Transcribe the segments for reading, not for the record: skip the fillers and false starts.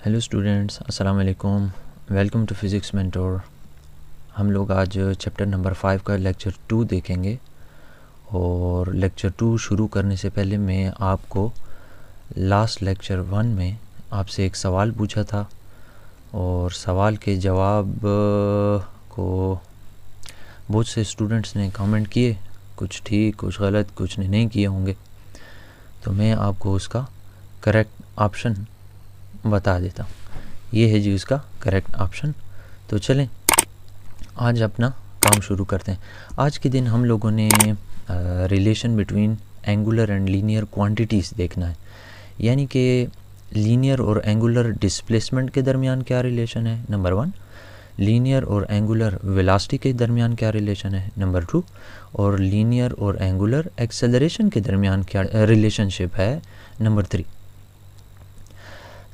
Hello students, अस्सलाम वालेकुम। Welcome to physics mentor. हम लोग आज चैप्टर नंबर 5 का लेक्चर 2 देखेंगे। और लेक्चर 2 शुरू करने से पहले मैं आपको लास्ट लेक्चर 1 में आपसे एक सवाल पूछा था और सवाल के जवाब को बहुत से स्टूडेंट्स ने कमेंट किए, कुछ ठीक कुछ गलत, कुछ ने नहीं किए होंगे। तो मैं आपको उसका करेक्ट ऑप्शन बता देता हूँ। ये है जी उसका करेक्ट ऑप्शन। तो चलें आज अपना काम शुरू करते हैं। आज के दिन हम लोगों ने relation between angular and linear quantities देखना है, यानी कि लीनियर और एंगुलर डिस्प्लेसमेंट के दरमियान क्या रिलेशन है, नंबर 1। लीनियर और एंगुलर वेलोसिटी के दरमियान क्या रिलेशन है, नंबर 2। और लीनियर और एंगुलर एक्सेलरेशन के दरमियान क्या रिलेशनशिप है, नंबर 3।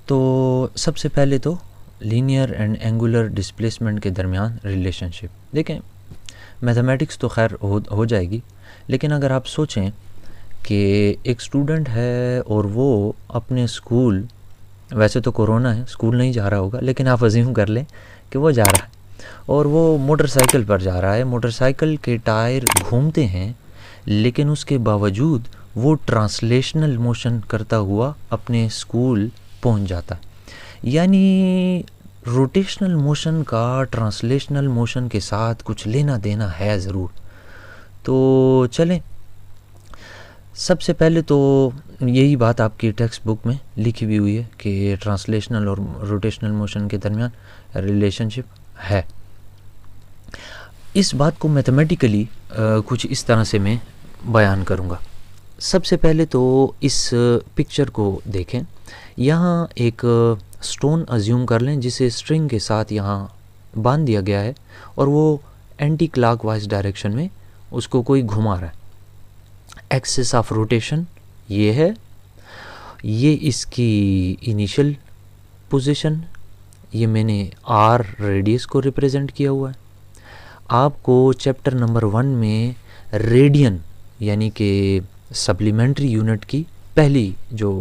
तो सबसे पहले तो लीनियर एंड एंगुलर डिस्प्लेसमेंट के दरमियान रिलेशनशिप देखें। मैथमेटिक्स तो खैर हो जाएगी, लेकिन अगर आप सोचें कि एक स्टूडेंट है और वो अपने स्कूल, वैसे तो कोरोना है स्कूल नहीं जा रहा होगा, लेकिन आप अज़्यूम कर लें कि वो जा रहा है और वो मोटरसाइकिल पर जा रहा है। मोटरसाइकिल के टायर घूमते हैं, लेकिन उसके बावजूद वो ट्रांसलेशनल मोशन करता हुआ अपने स्कूल पहुंच जाता है। यानी रोटेशनल मोशन का ट्रांसलेशनल मोशन के साथ कुछ लेना देना है ज़रूर। तो चलें, सबसे पहले तो यही बात आपकी टेक्स्ट बुक में लिखी भी हुई है कि ट्रांसलेशनल और रोटेशनल मोशन के दरमियान रिलेशनशिप है। इस बात को मैथमेटिकली कुछ इस तरह से मैं बयान करूँगा। सबसे पहले तो इस पिक्चर को देखें। यहाँ एक स्टोन अज्यूम कर लें जिसे स्ट्रिंग के साथ यहाँ बांध दिया गया है और वो एंटी क्लॉकवाइज डायरेक्शन में उसको कोई घुमा रहा है। एक्सिस ऑफ रोटेशन ये है, ये इसकी इनिशियल पोजीशन, ये मैंने आर रेडियस को रिप्रेजेंट किया हुआ है। आपको चैप्टर नंबर 1 में रेडियन यानी कि सप्लीमेंट्री यूनिट की पहली जो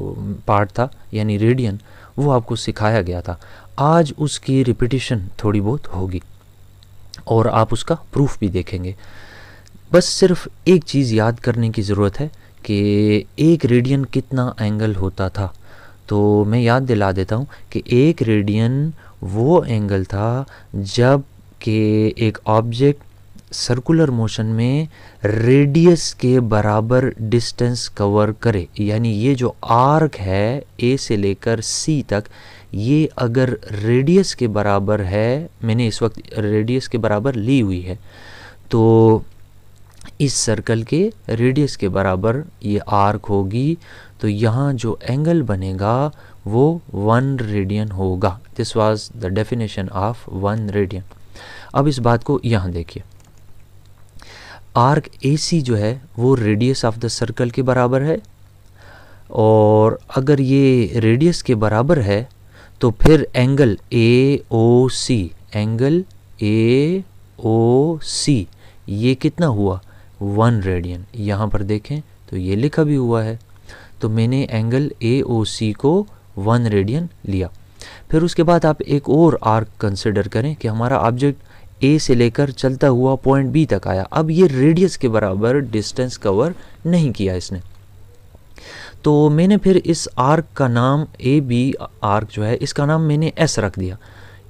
पार्ट था यानी रेडियन, वो आपको सिखाया गया था। आज उसकी रिपीटिशन थोड़ी बहुत होगी और आप उसका प्रूफ भी देखेंगे। बस सिर्फ एक चीज़ याद करने की ज़रूरत है कि एक रेडियन कितना एंगल होता था। तो मैं याद दिला देता हूँ कि एक रेडियन वो एंगल था जब कि एक ऑब्जेक्ट सर्कुलर मोशन में रेडियस के बराबर डिस्टेंस कवर करे। यानी ये जो आर्क है ए से लेकर सी तक, ये अगर रेडियस के बराबर है, मैंने इस वक्त रेडियस के बराबर ली हुई है, तो इस सर्कल के रेडियस के बराबर ये आर्क होगी। तो यहाँ जो एंगल बनेगा वो 1 रेडियन होगा। This was the definition of 1 radian. अब इस बात को यहाँ देखिए, आर्क AC जो है वो रेडियस ऑफ द सर्कल के बराबर है, और अगर ये रेडियस के बराबर है तो फिर एंगल AOC, एंगल AOC ये कितना हुआ, 1 रेडियन। यहाँ पर देखें तो ये लिखा भी हुआ है। तो मैंने एंगल AOC को 1 रेडियन लिया। फिर उसके बाद आप एक और आर्क कंसिडर करें कि हमारा ऑब्जेक्ट ए से लेकर चलता हुआ पॉइंट बी तक आया। अब ये रेडियस के बराबर डिस्टेंस कवर नहीं किया इसने, तो मैंने फिर इस आर्क का नाम AB आर्क जो है इसका नाम मैंने S रख दिया।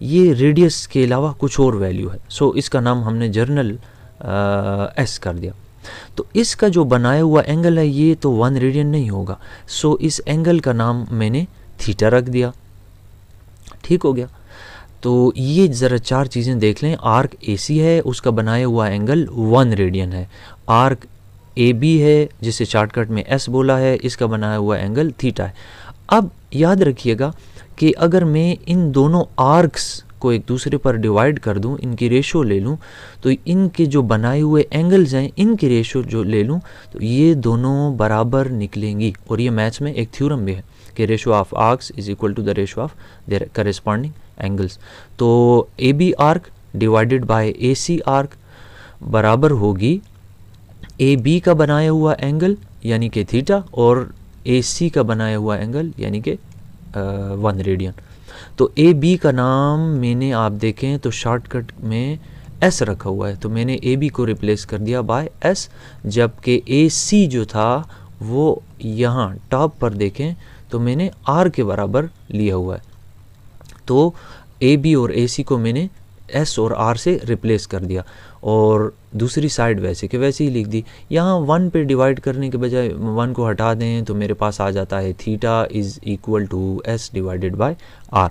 ये रेडियस के अलावा कुछ और वैल्यू है, सो इसका नाम हमने जर्नल S कर दिया। तो इसका जो बनाया हुआ एंगल है ये तो 1 रेडियन नहीं होगा, सो इस एंगल का नाम मैंने थीटा रख दिया। ठीक हो गया। तो ये ज़रा 4 चीज़ें देख लें। आर्क AC है, उसका बनाया हुआ एंगल 1 रेडियन है। आर्क AB है जिसे शॉर्टकट में S बोला है, इसका बनाया हुआ एंगल थीटा है। अब याद रखिएगा कि अगर मैं इन दोनों आर्क्स को एक दूसरे पर डिवाइड कर दूं, इनकी रेशो ले लूं, तो इनके जो बनाए हुए एंगल्स हैं इनकी रेशो जो ले लूं तो ये दोनों बराबर निकलेंगी। और ये मैथ्स में एक थ्योरम भी है कि ratio of arcs is equal to the ratio of their corresponding angles. तो AB arc divided by AC arc बराबर होगी AB का बनाया हुआ एंगल यानी कि थीटा और AC का बनाया हुआ एंगल यानी कि 1 रेडियन। तो ए बी का नाम मैंने आप देखें तो शॉर्टकट में एस रखा हुआ है, तो मैंने ए बी को रिप्लेस कर दिया बाय एस, जबकि ए सी जो था वो यहाँ टॉप पर देखें तो मैंने आर के बराबर लिया हुआ है। तो ए बी और ए सी को मैंने एस और आर से रिप्लेस कर दिया और दूसरी साइड वैसे के वैसे ही लिख दी। यहाँ 1 पे डिवाइड करने के बजाय 1 को हटा दें तो मेरे पास आ जाता है theta is equal to S divided by R.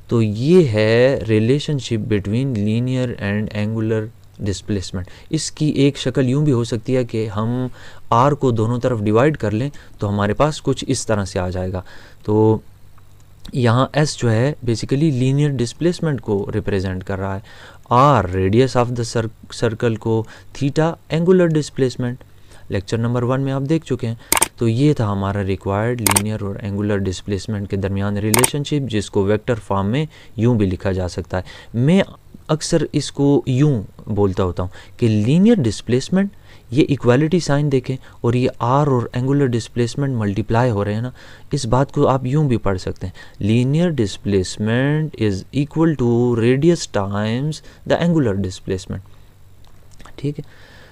तो ये है relationship between linear and angular displacement. इसकी एक शक्ल यूँ भी हो सकती है कि हम आर को दोनों तरफ डिवाइड कर लें तो हमारे पास कुछ इस तरह से आ जाएगा। तो यहाँ एस जो है बेसिकली लीनियर डिस्प्लेसमेंट को रिप्रेजेंट कर रहा है, R radius of the circle को, theta angular displacement. Lecture number 1 में आप देख चुके हैं। तो ये था हमारा रिक्वायर्ड लीनियर और एंगुलर डिस्प्लेसमेंट के दरमियान रिलेशनशिप, जिसको वेक्टर फॉर्म में यूँ भी लिखा जा सकता है। मैं अक्सर इसको यूँ बोलता होता हूँ कि लीनियर डिस्प्लेसमेंट, ये इक्वालिटी साइन देखें और ये आर और एंगुलर डिस्प्लेसमेंट मल्टीप्लाई हो रहे हैं ना, इस बात को आप यूँ भी पढ़ सकते हैं, linear displacement is equal to radius times the angular displacement. ठीक है,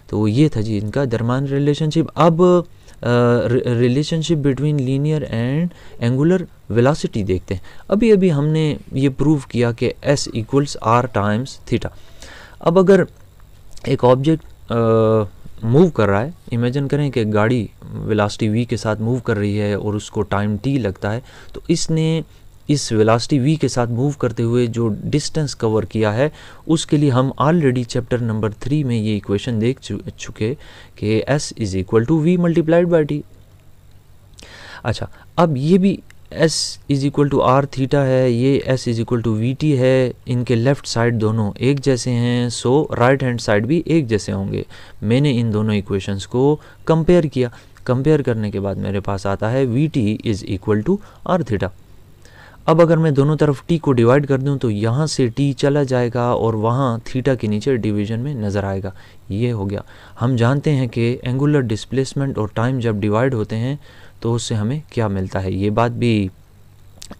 तो ये था जी इनका दरमियान रिलेशनशिप। अब relationship between linear and angular velocity देखते हैं। अभी अभी हमने ये प्रूव किया कि S equals R times theta. अब अगर एक ऑब्जेक्ट मूव कर रहा है, इमेजिन करें कि गाड़ी वेलोसिटी v के साथ मूव कर रही है और उसको टाइम t लगता है, तो इसने इस वेलोसिटी v के साथ मूव करते हुए जो डिस्टेंस कवर किया है उसके लिए हम ऑलरेडी चैप्टर नंबर 3 में ये इक्वेशन देख चुके कि s is equal to v multiplied by t। अच्छा, अब ये भी s is equal to R theta है, ये s is equal to V T है, इनके लेफ़्ट साइड दोनों एक जैसे हैं, सो राइट हैंड साइड भी एक जैसे होंगे। मैंने इन दोनों इक्वेशंस को कंपेयर किया, कंपेयर करने के बाद मेरे पास आता है V T is equal to R theta. अब अगर मैं दोनों तरफ t को डिवाइड कर दूं तो यहाँ से t चला जाएगा और वहाँ थीटा के नीचे डिवीजन में नज़र आएगा। ये हो गया। हम जानते हैं कि एंगुलर डिस्प्लेसमेंट और टाइम जब डिवाइड होते हैं तो उससे हमें क्या मिलता है, ये बात भी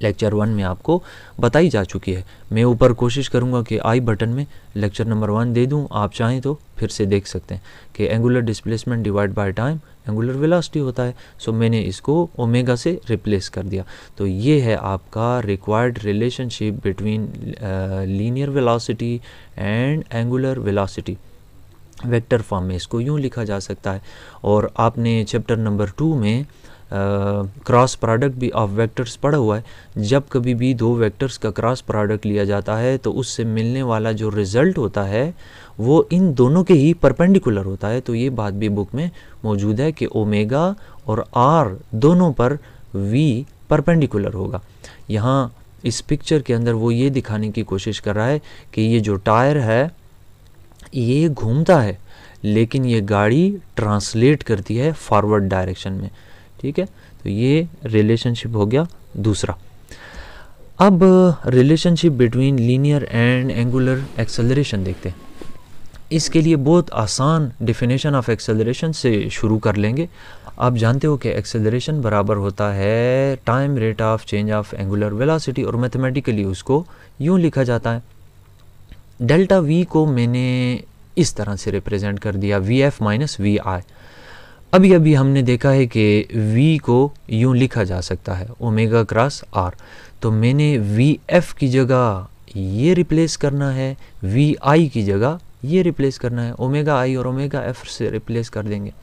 लेक्चर 1 में आपको बताई जा चुकी है। मैं ऊपर कोशिश करूंगा कि आई बटन में लेक्चर नंबर 1 दे दूं, आप चाहें तो फिर से देख सकते हैं कि angular displacement divide by time angular velocity होता है। सो मैंने इसको ओमेगा से रिप्लेस कर दिया। तो ये है आपका required relationship between linear velocity and angular velocity. Vector form में इसको यूँ लिखा जा सकता है। और आपने चैप्टर नंबर 2 में क्रॉस प्रोडक्ट भी ऑफ वेक्टर्स पढ़ा हुआ है। जब कभी भी दो वेक्टर्स का क्रॉस प्रोडक्ट लिया जाता है तो उससे मिलने वाला जो रिज़ल्ट होता है वो इन दोनों के ही परपेंडिकुलर होता है। तो ये बात भी बुक में मौजूद है कि ओमेगा और आर दोनों पर वी परपेंडिकुलर होगा। यहाँ इस पिक्चर के अंदर वो ये दिखाने की कोशिश कर रहा है कि ये जो टायर है ये घूमता है लेकिन ये गाड़ी ट्रांसलेट करती है फॉरवर्ड डायरेक्शन में। ठीक है, तो ये रिलेशनशिप हो गया दूसरा। अब relationship between linear and angular acceleration देखते हैं। इसके लिए बहुत आसान डेफिनेशन ऑफ एक्सेलरेशन से शुरू कर लेंगे। आप जानते हो कि एक्सेलरेशन बराबर होता है time rate of change of angular velocity और मैथमेटिकली उसको यूँ लिखा जाता है। डेल्टा वी को मैंने इस तरह से रिप्रेजेंट कर दिया, वी एफ माइनस वी आई। अभी अभी हमने देखा है कि v को यूँ लिखा जा सकता है ओमेगा क्रॉस r। तो मैंने वी एफ की जगह ये रिप्लेस करना है, वी आई की जगह ये रिप्लेस करना है, ओमेगा आई और ओमेगा एफ से रिप्लेस कर देंगे।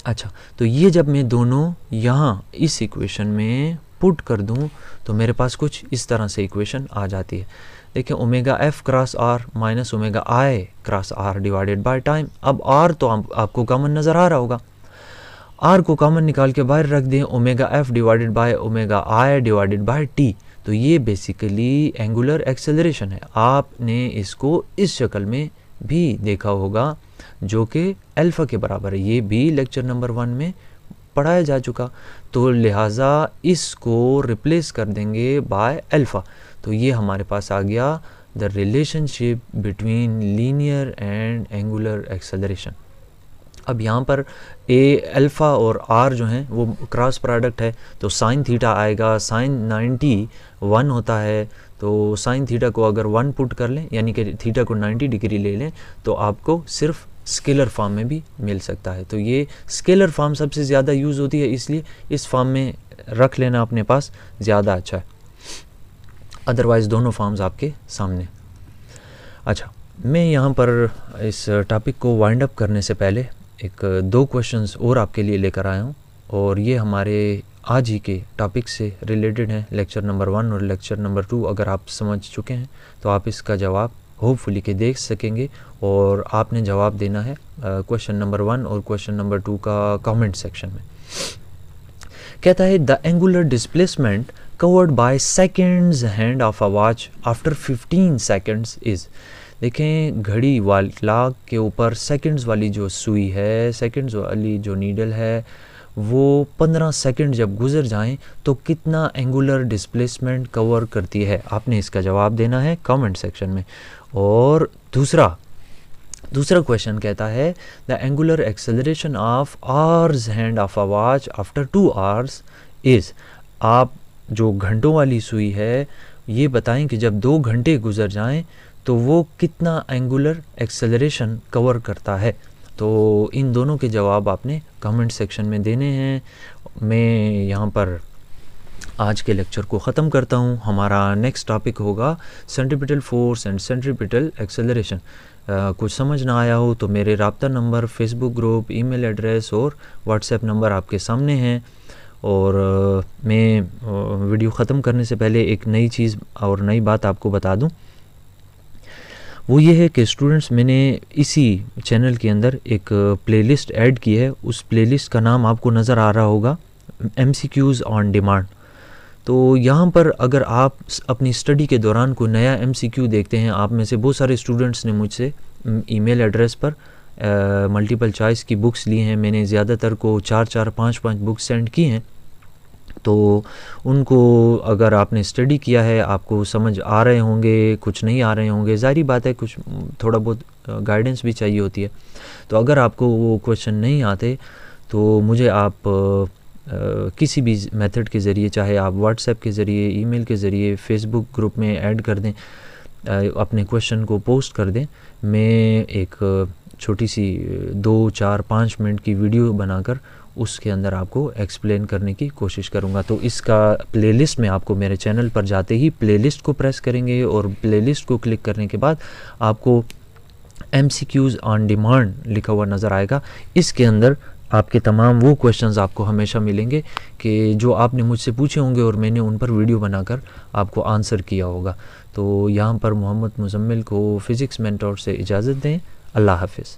अच्छा, तो ये जब मैं दोनों यहाँ इस इक्वेशन में पुट कर दूँ तो मेरे पास कुछ इस तरह से इक्वेशन आ जाती है। देखिए, omega F cross R minus omega I cross R divided by time. अब आर तो आपको कॉमन नज़र आ रहा होगा, आर को कॉमन निकाल के बाहर रख दें, omega F divided by omega I divided by T. तो ये बेसिकली एंगुलर एक्सेलरेशन है। आपने इसको इस शक्ल में भी देखा होगा जो कि अल्फ़ा के बराबर है। ये भी लेक्चर नंबर 1 में पढ़ाया जा चुका। तो लिहाजा इसको रिप्लेस कर देंगे बाय अल्फ़ा। तो ये हमारे पास आ गया the relationship between linear and angular acceleration. अब यहाँ पर ए अल्फ़ा और आर जो हैं वो क्रॉस प्रोडक्ट है, तो साइन थीटा आएगा, साइन 90 1 होता है, तो साइन थीटा को अगर 1 पुट कर लें यानी कि थीटा को 90 डिग्री ले लें तो आपको सिर्फ स्केलर फॉर्म में भी मिल सकता है। तो ये स्केलर फॉर्म सबसे ज़्यादा यूज़ होती है, इसलिए इस फॉर्म में रख लेना अपने पास ज़्यादा अच्छा है, अदरवाइज़ दोनों फॉर्म्स आपके सामने। अच्छा, मैं यहाँ पर इस टॉपिक को वाइंड अप करने से पहले एक 2 क्वेश्चंस और आपके लिए लेकर आया हूँ, और ये हमारे आज ही के टॉपिक से रिलेटेड हैं, लेक्चर नंबर 1 और लेक्चर नंबर 2। अगर आप समझ चुके हैं तो आप इसका जवाब होपफुली के देख सकेंगे, और आपने जवाब देना है क्वेश्चन नंबर 1 और क्वेश्चन नंबर 2 का कमेंट सेक्शन में। कहता है the angular displacement covered by seconds hand of a watch after 15 seconds is. देखें, घड़ी वाली क्लॉक के ऊपर सेकंड्स वाली जो सुई है, सेकंड्स वाली जो नीडल है, वो 15 सेकंड जब गुजर जाएं तो कितना एंगुलर डिस्प्लेसमेंट कवर करती है। आपने इसका जवाब देना है कमेंट सेक्शन में। और दूसरा क्वेश्चन कहता है the angular acceleration of hours hand of a watch after 2 hours is. आप जो घंटों वाली सुई है ये बताएं कि जब 2 घंटे गुजर जाएं तो वो कितना एंगुलर एक्सेलरेशन कवर करता है। तो इन दोनों के जवाब आपने कमेंट सेक्शन में देने हैं। मैं यहाँ पर आज के लेक्चर को ख़त्म करता हूँ। हमारा नेक्स्ट टॉपिक होगा centripetal force and centripetal acceleration. कुछ समझ ना आया हो तो मेरे राब्ता number, Facebook group, email address और व्हाट्सएप नंबर आपके सामने हैं। और मैं वीडियो ख़त्म करने से पहले एक नई चीज़ और नई बात आपको बता दूं, वो ये है कि स्टूडेंट्स, मैंने इसी चैनल के अंदर एक प्लेलिस्ट ऐड की है। उस प्लेलिस्ट का नाम आपको नज़र आ रहा होगा, MCQs ऑन डिमांड। तो यहाँ पर अगर आप अपनी स्टडी के दौरान कोई नया MCQ देखते हैं, आप में से बहुत सारे स्टूडेंट्स ने मुझसे ईमेल एड्रेस पर मल्टीपल चॉइस की बुक्स ली हैं। मैंने ज़्यादातर को 4-4, 5-5 बुक्स सेंड की हैं। तो उनको अगर आपने स्टडी किया है, आपको समझ आ रहे होंगे, कुछ नहीं आ रहे होंगे, ज़ाहिर बात है कुछ थोड़ा बहुत गाइडेंस भी चाहिए होती है। तो अगर आपको वो क्वेश्चन नहीं आते तो मुझे आप किसी भी मेथड के ज़रिए, चाहे आप व्हाट्सएप के ज़रिए, ईमेल के ज़रिए, फेसबुक ग्रुप में ऐड कर दें, अपने क्वेश्चन को पोस्ट कर दें। मैं एक छोटी सी 2, 4, 5 मिनट की वीडियो बनाकर उसके अंदर आपको एक्सप्लेन करने की कोशिश करूंगा। तो इसका प्लेलिस्ट में आपको मेरे चैनल पर जाते ही प्लेलिस्ट को प्रेस करेंगे और प्लेलिस्ट को क्लिक करने के बाद आपको MCQs ऑन डिमांड लिखा हुआ नज़र आएगा। इसके अंदर आपके तमाम वो क्वेश्चंस आपको हमेशा मिलेंगे कि जो आपने मुझसे पूछे होंगे और मैंने उन पर वीडियो बनाकर आपको आंसर किया होगा। तो यहाँ पर मोहम्मद मुजम्मिल को फ़िज़िक्स मेंटोर से इजाज़त दें। अल्लाह हाफ़िज़।